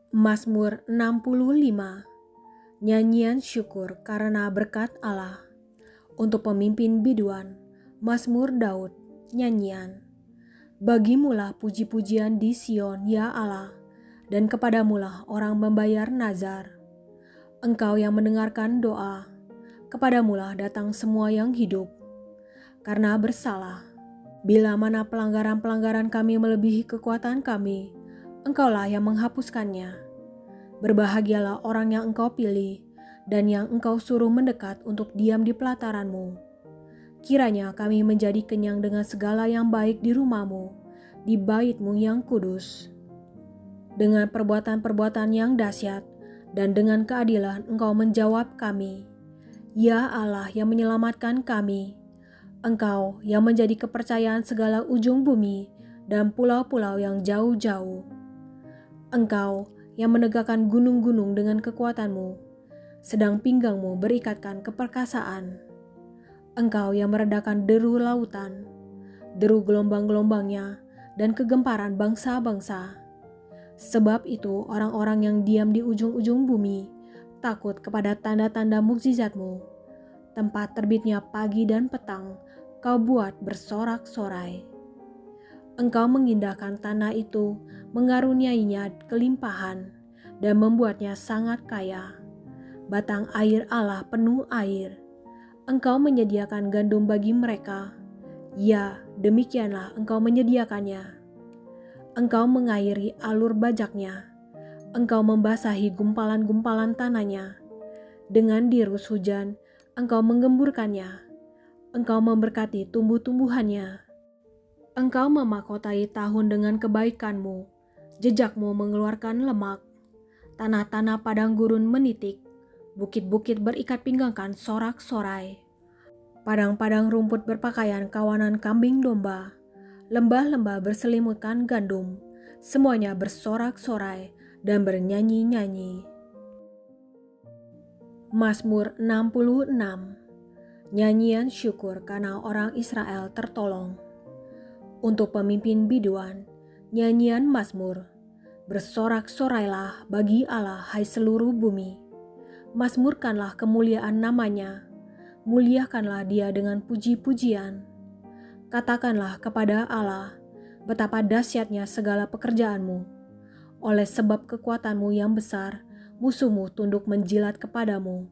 Mazmur 65. Nyanyian syukur karena berkat Allah. Untuk pemimpin biduan, Mazmur Daud, nyanyian. Bagimulah puji-pujian di Sion, ya Allah, dan kepadamulah orang membayar nazar. Engkau yang mendengarkan doa, kepadamulah datang semua yang hidup. Karena bersalah, bila mana pelanggaran-pelanggaran kami melebihi kekuatan kami, Engkaulah yang menghapuskannya. Berbahagialah orang yang Engkau pilih dan yang Engkau suruh mendekat untuk diam di pelataran-Mu. Kiranya kami menjadi kenyang dengan segala yang baik di rumah-Mu, di bait-Mu yang kudus. Dengan perbuatan-perbuatan yang dahsyat dan dengan keadilan Engkau menjawab kami. Ya Allah yang menyelamatkan kami, Engkau yang menjadi kepercayaan segala ujung bumi dan pulau-pulau yang jauh-jauh. Engkau yang menegakkan gunung-gunung dengan kekuatan-Mu, sedang pinggang-Mu berikatkan keperkasaan. Engkau yang meredakan deru lautan, deru gelombang-gelombangnya, dan kegemparan bangsa-bangsa. Sebab itu orang-orang yang diam di ujung-ujung bumi takut kepada tanda-tanda mukjizat-Mu. Tempat terbitnya pagi dan petang, Kau buat bersorak-sorai. Engkau mengindahkan tanah itu, mengaruniainya kelimpahan, dan membuatnya sangat kaya. Batang air Allah penuh air. Engkau menyediakan gandum bagi mereka. Ya, demikianlah Engkau menyediakannya. Engkau mengairi alur bajaknya. Engkau membasahi gumpalan-gumpalan tanahnya. Dengan dirus hujan, Engkau menggemburkannya. Engkau memberkati tumbuh-tumbuhannya. Engkau memahkotai tahun dengan kebaikan-Mu, jejak-Mu mengeluarkan lemak. Tanah-tanah padang gurun menitik, bukit-bukit berikat pinggangkan sorak-sorai. Padang-padang rumput berpakaian kawanan kambing domba, lembah-lembah berselimutkan gandum, semuanya bersorak-sorai dan bernyanyi-nyanyi. Mazmur 66. Nyanyian syukur karena orang Israel tertolong. Untuk pemimpin biduan, nyanyian Mazmur. Bersorak-sorailah bagi Allah, hai seluruh bumi. Mazmurkanlah kemuliaan namanya. Muliakanlah Dia dengan puji-pujian. Katakanlah kepada Allah, betapa dahsyatnya segala pekerjaan-Mu. Oleh sebab kekuatan-Mu yang besar, musuh-Mu tunduk menjilat kepadamu.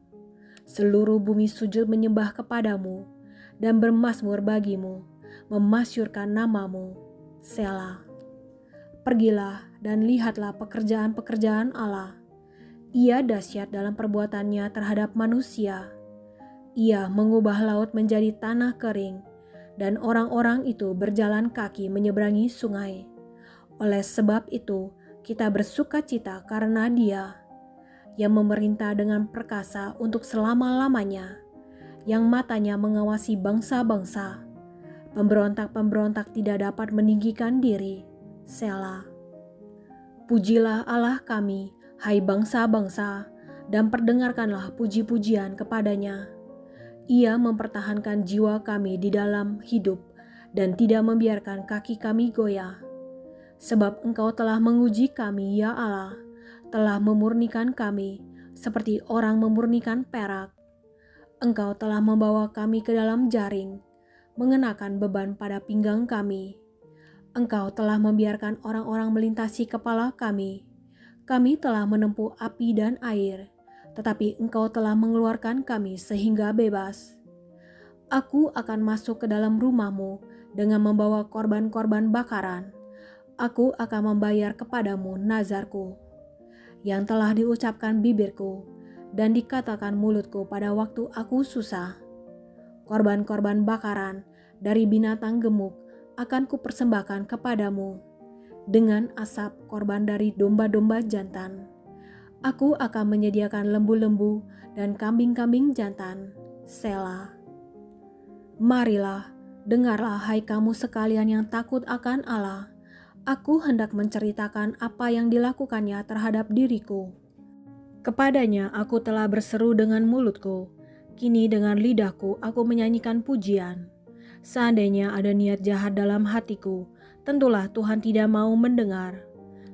Seluruh bumi sujud menyembah kepadamu dan bermazmur bagimu, memasyurkan namamu. Selah. Pergilah dan lihatlah pekerjaan-pekerjaan Allah. Ia dahsyat dalam perbuatannya terhadap manusia. Ia mengubah laut menjadi tanah kering, dan orang-orang itu berjalan kaki menyeberangi sungai. Oleh sebab itu, kita bersukacita karena Dia, yang memerintah dengan perkasa untuk selama-lamanya, yang matanya mengawasi bangsa-bangsa. Pemberontak-pemberontak tidak dapat meninggikan diri. Selah. Pujilah Allah kami, hai bangsa-bangsa, dan perdengarkanlah puji-pujian kepadanya. Ia mempertahankan jiwa kami di dalam hidup dan tidak membiarkan kaki kami goyah. Sebab Engkau telah menguji kami, ya Allah, telah memurnikan kami seperti orang memurnikan perak. Engkau telah membawa kami ke dalam jaring, mengenakan beban pada pinggang kami. Engkau telah membiarkan orang-orang melintasi kepala kami. Kami telah menempuh api dan air, tetapi Engkau telah mengeluarkan kami sehingga bebas. Aku akan masuk ke dalam rumah-Mu dengan membawa korban-korban bakaran. Aku akan membayar kepadamu nazarku, yang telah diucapkan bibirku dan dikatakan mulutku pada waktu aku susah. Korban-korban bakaran dari binatang gemuk akan kupersembahkan kepadamu, dengan asap korban dari domba-domba jantan. Aku akan menyediakan lembu-lembu dan kambing-kambing jantan. Selah. Marilah, dengarlah hai kamu sekalian yang takut akan Allah. Aku hendak menceritakan apa yang dilakukannya terhadap diriku. Kepadanya aku telah berseru dengan mulutku, kini dengan lidahku aku menyanyikan pujian. Seandainya ada niat jahat dalam hatiku, tentulah Tuhan tidak mau mendengar.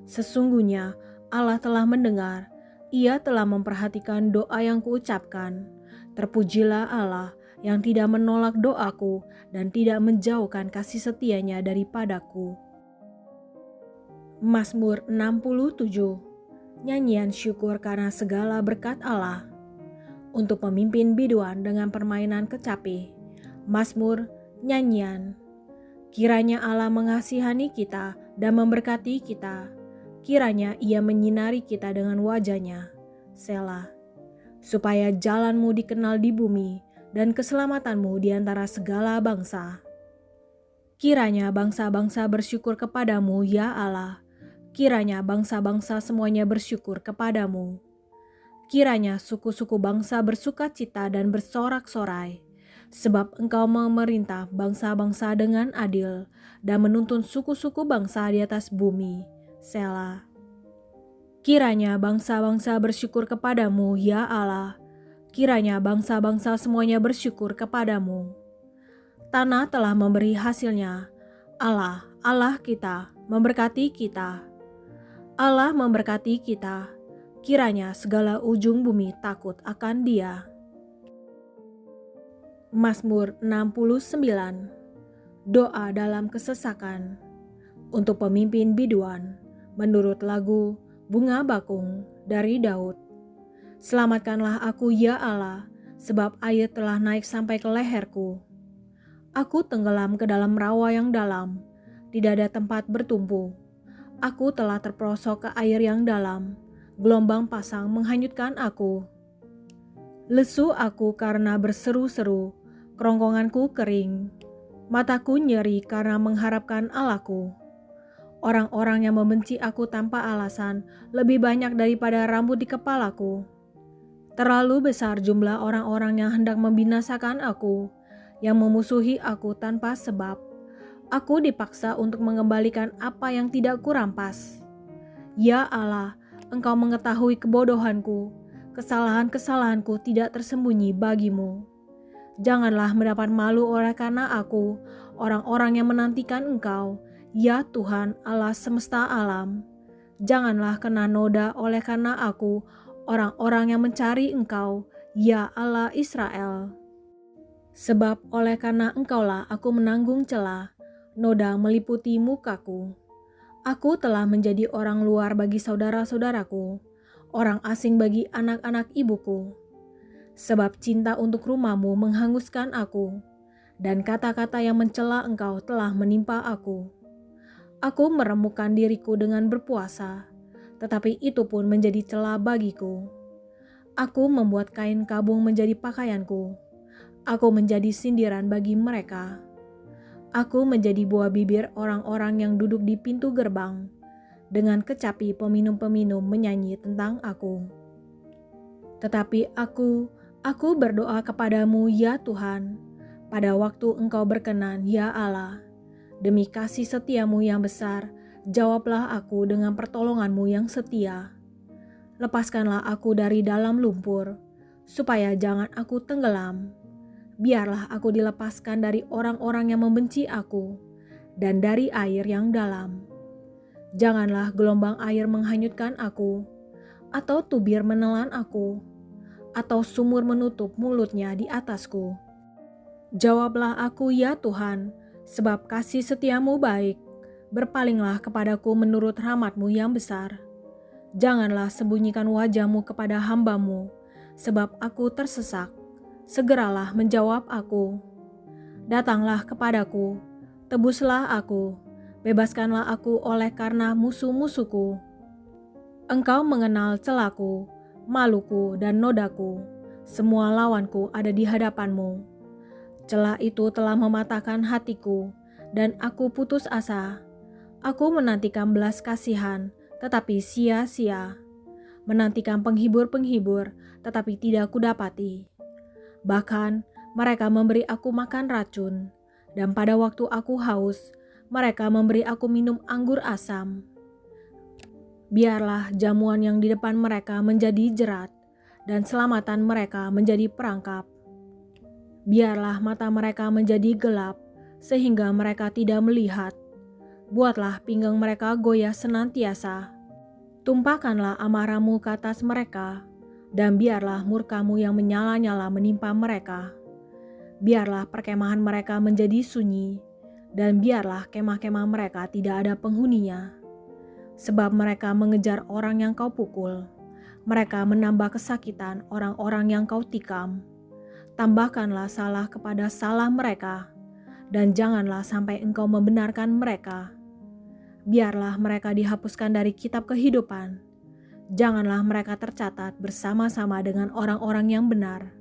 Sesungguhnya Allah telah mendengar, Ia telah memperhatikan doa yang kuucapkan. Terpujilah Allah yang tidak menolak doaku dan tidak menjauhkan kasih setianya daripadaku. Mazmur 67. Nyanyian syukur karena segala berkat Allah. Untuk pemimpin biduan dengan permainan kecapi. Mazmur nyanyian. Kiranya Allah mengasihani kita dan memberkati kita. Kiranya Ia menyinari kita dengan wajah-Nya. Selah. Supaya jalanmu dikenal di bumi dan keselamatanmu di antara segala bangsa. Kiranya bangsa-bangsa bersyukur kepadamu, ya Allah. Kiranya bangsa-bangsa semuanya bersyukur kepadamu. Kiranya suku-suku bangsa bersukacita dan bersorak-sorai, sebab Engkau memerintah bangsa-bangsa dengan adil dan menuntun suku-suku bangsa di atas bumi. Selah. Kiranya bangsa-bangsa bersyukur kepadamu, ya Allah. Kiranya bangsa-bangsa semuanya bersyukur kepadamu. Tanah telah memberi hasilnya. Allah, Allah kita, memberkati kita. Allah memberkati kita. Kiranya segala ujung bumi takut akan Dia. Mazmur 69. Doa dalam kesesakan. Untuk pemimpin biduan, menurut lagu Bunga Bakung dari Daud. Selamatkanlah aku, ya Allah, sebab air telah naik sampai ke leherku. Aku tenggelam ke dalam rawa yang dalam, tidak ada tempat bertumpu. Aku telah terperosok ke air yang dalam, gelombang pasang menghanyutkan aku. Lesu aku karena berseru-seru, kerongkonganku kering. Mataku nyeri karena mengharapkan Allahku. Orang-orang yang membenci aku tanpa alasan lebih banyak daripada rambut di kepalaku. Terlalu besar jumlah orang-orang yang hendak membinasakan aku, yang memusuhi aku tanpa sebab. Aku dipaksa untuk mengembalikan apa yang tidak kurampas. Ya Allah, Engkau mengetahui kebodohanku, kesalahan-kesalahanku tidak tersembunyi bagimu. Janganlah mendapat malu oleh karena aku, orang-orang yang menantikan Engkau, ya Tuhan Allah semesta alam. Janganlah kena noda oleh karena aku, orang-orang yang mencari Engkau, ya Allah Israel. Sebab oleh karena Engkaulah aku menanggung celah, noda meliputi mukaku. Aku telah menjadi orang luar bagi saudara-saudaraku, orang asing bagi anak-anak ibuku. Sebab cinta untuk rumahmu menghanguskan aku, dan kata-kata yang mencela Engkau telah menimpa aku. Aku meremukkan diriku dengan berpuasa, tetapi itu pun menjadi celah bagiku. Aku membuat kain kabung menjadi pakaianku. Aku menjadi sindiran bagi mereka. Aku menjadi buah bibir orang-orang yang duduk di pintu gerbang. Dengan kecapi peminum-peminum menyanyi tentang aku. Tetapi aku berdoa kepadamu, ya Tuhan, pada waktu Engkau berkenan, ya Allah. Demi kasih setiamu yang besar, jawablah aku dengan pertolonganmu yang setia. Lepaskanlah aku dari dalam lumpur, supaya jangan aku tenggelam. Biarlah aku dilepaskan dari orang-orang yang membenci aku, dan dari air yang dalam. Janganlah gelombang air menghanyutkan aku, atau tubir menelan aku, atau sumur menutup mulutnya di atasku. Jawablah aku, ya Tuhan, sebab kasih setiamu baik. Berpalinglah kepadaku menurut rahmat-Mu yang besar. Janganlah sembunyikan wajah-Mu kepada hamba-Mu, sebab aku tersesak. Segeralah menjawab aku. Datanglah kepadaku, tebuslah aku, bebaskanlah aku oleh karena musuh-musuhku. Engkau mengenal celaku, maluku, dan nodaku. Semua lawanku ada di hadapan-Mu. Celah itu telah mematahkan hatiku, dan aku putus asa. Aku menantikan belas kasihan, tetapi sia-sia. Menantikan penghibur-penghibur, tetapi tidak kudapati. Bahkan mereka memberi aku makan racun, dan pada waktu aku haus, mereka memberi aku minum anggur asam. Biarlah jamuan yang di depan mereka menjadi jerat, dan selamatan mereka menjadi perangkap. Biarlah mata mereka menjadi gelap, sehingga mereka tidak melihat. Buatlah pinggang mereka goyah senantiasa. Tumpahkanlah amarahmu ke atas mereka, dan biarlah murkamu yang menyala-nyala menimpa mereka. Biarlah perkemahan mereka menjadi sunyi, dan biarlah kemah-kemah mereka tidak ada penghuninya. Sebab mereka mengejar orang yang kau pukul, mereka menambah kesakitan orang-orang yang kau tikam. Tambahkanlah salah kepada salah mereka, dan janganlah sampai engkau membenarkan mereka. Biarlah mereka dihapuskan dari kitab kehidupan. Janganlah mereka tercatat bersama-sama dengan orang-orang yang benar.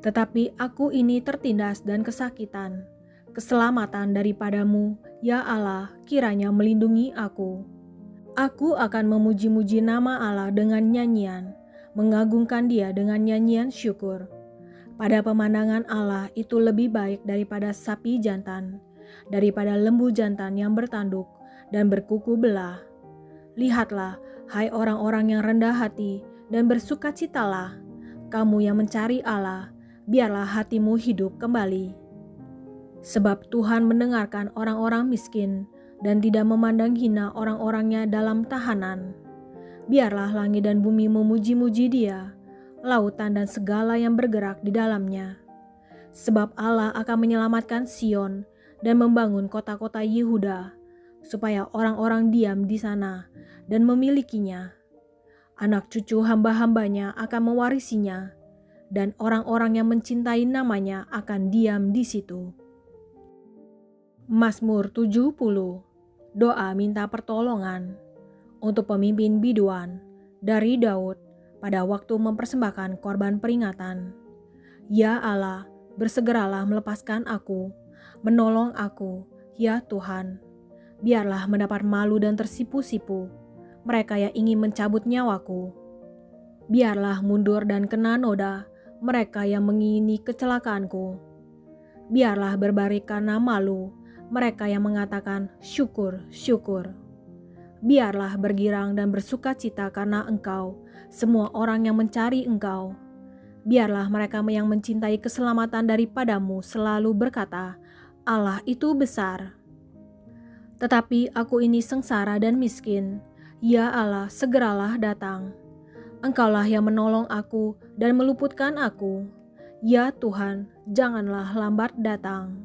Tetapi aku ini tertindas dan kesakitan. Keselamatan daripadamu, ya Allah, kiranya melindungi aku. Aku akan memuji-muji nama Allah dengan nyanyian, mengagungkan Dia dengan nyanyian syukur. Pada pemandangan Allah itu lebih baik daripada sapi jantan, daripada lembu jantan yang bertanduk dan berkuku belah. Lihatlah, hai orang-orang yang rendah hati, dan bersukacitalah, kamu yang mencari Allah, biarlah hatimu hidup kembali. Sebab Tuhan mendengarkan orang-orang miskin, dan tidak memandang hina orang-orangnya dalam tahanan. Biarlah langit dan bumi memuji-muji Dia, lautan dan segala yang bergerak di dalamnya. Sebab Allah akan menyelamatkan Sion dan membangun kota-kota Yehuda, supaya orang-orang diam di sana dan memilikinya. Anak cucu hamba-hambanya akan mewarisinya, dan orang-orang yang mencintai namanya akan diam di situ. Mazmur 70. Doa minta pertolongan. Untuk pemimpin biduan, dari Daud, pada waktu mempersembahkan korban peringatan. Ya Allah, bersegeralah melepaskan aku, menolong aku, ya Tuhan. Biarlah mendapat malu dan tersipu-sipu mereka yang ingin mencabut nyawaku. Biarlah mundur dan kena noda mereka yang mengingini kecelakaanku. Biarlah berbaring karena malu mereka yang mengatakan syukur, syukur. Biarlah bergirang dan bersukacita karena Engkau, semua orang yang mencari Engkau. Biarlah mereka yang mencintai keselamatan daripadamu selalu berkata, Allah itu besar. Tetapi aku ini sengsara dan miskin. Ya Allah, segeralah datang. Engkaulah yang menolong aku dan meluputkan aku. Ya Tuhan, janganlah lambat datang.